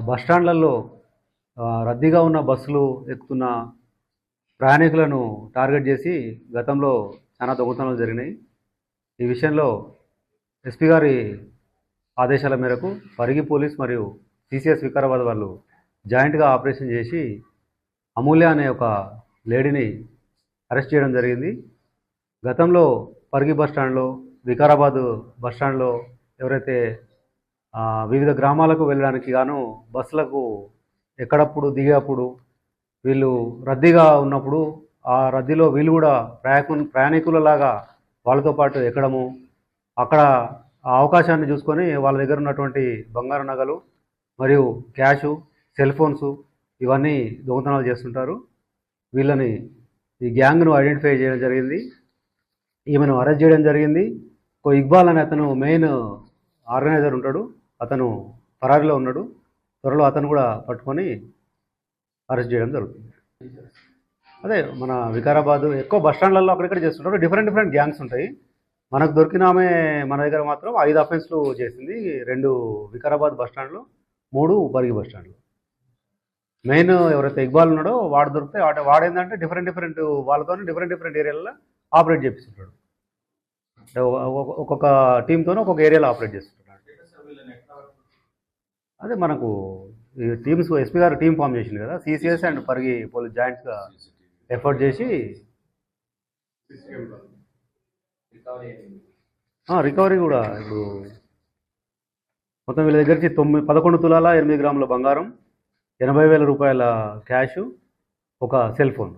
బస్టాండ్లలో రద్దీగా ఉన్న బస్సులు ఎక్కుతున్న ప్రయాణికులను టార్గెట్ చేసి గతంలో చాలా దొంగతనాలు జరిగినాయి. ఈ విషయంలో ఎస్పీ గారి ఆదేశాల మేరకు పరిగి పోలీస్ మరియు సిసిఎస్ వికారాబాద్ వాళ్ళు జాయింట్గా ఆపరేషన్ చేసి అమూల్య అనే ఒక లేడీని అరెస్ట్ చేయడం జరిగింది. గతంలో పరిగి బస్టాండ్లో, వికారాబాద్ బస్టాండ్లో ఎవరైతే వివిధ గ్రామాలకు వెళ్ళడానికి గాను బస్సులకు ఎక్కడప్పుడు దిగేప్పుడు వీళ్ళు రద్దీగా ఉన్నప్పుడు ఆ రద్దీలో వీళ్ళు కూడా ప్రయాణికులలాగా వాళ్ళతో పాటు ఎక్కడము, అక్కడ ఆ అవకాశాన్ని చూసుకొని వాళ్ళ దగ్గర ఉన్నటువంటి బంగారు నగలు మరియు క్యాషు, సెల్ ఫోన్స్ ఇవన్నీ దొంగతనాలు చేస్తుంటారు. వీళ్ళని ఈ గ్యాంగ్ను ఐడెంటిఫై చేయడం జరిగింది. ఈమెను అరెస్ట్ చేయడం జరిగింది. ఇక్బాల్ అనే అతను మెయిన్ ఆర్గనైజర్ ఉంటాడు. అతను ఫరారీలో ఉన్నాడు. త్వరలో అతను కూడా పట్టుకొని అరెస్ట్ చేయడం జరుగుతుంది. అదే మన వికారాబాద్ ఎక్కువ బస్ స్టాండ్లలో అక్కడిక్కడ చేస్తుంటారు. డిఫరెంట్ గ్యాంగ్స్ ఉంటాయి. మనకు దొరికిన ఆమె మన దగ్గర మాత్రం 5 అఫెన్స్లు చేసింది. 2 వికారాబాద్ బస్ స్టాండ్లో, 3 పరిగి బస్ స్టాండ్లో. మెయిన్ ఎవరైతే ఇక్బాల్ ఉన్నాడో వాడు దొరికితే వాడేంటంటే డిఫరెంట్ వాళ్ళతో డిఫరెంట్ ఏరియాలలో ఆపరేట్ చేపిస్తుంటాడు. ఒక్కొక్క టీంతోనే ఒక్కొక్క ఏరియాలో ఆపరేట్ చేస్తుంటాడు. అదే మనకు ఈ టీమ్స్ ఎస్పీ గారు టీం ఫామ్ చేసింది కదా, సిసిఎస్ అండ్ పరిగి పోలీస్ జాయింట్స్గా ఎఫర్ట్ చేసి రికవరీ కూడా ఇప్పుడు మొత్తం వీళ్ళ దగ్గరికి 11 తులాల 8 గ్రాముల బంగారం, 80,000 రూపాయల క్యాషు, ఒక సెల్ ఫోన్.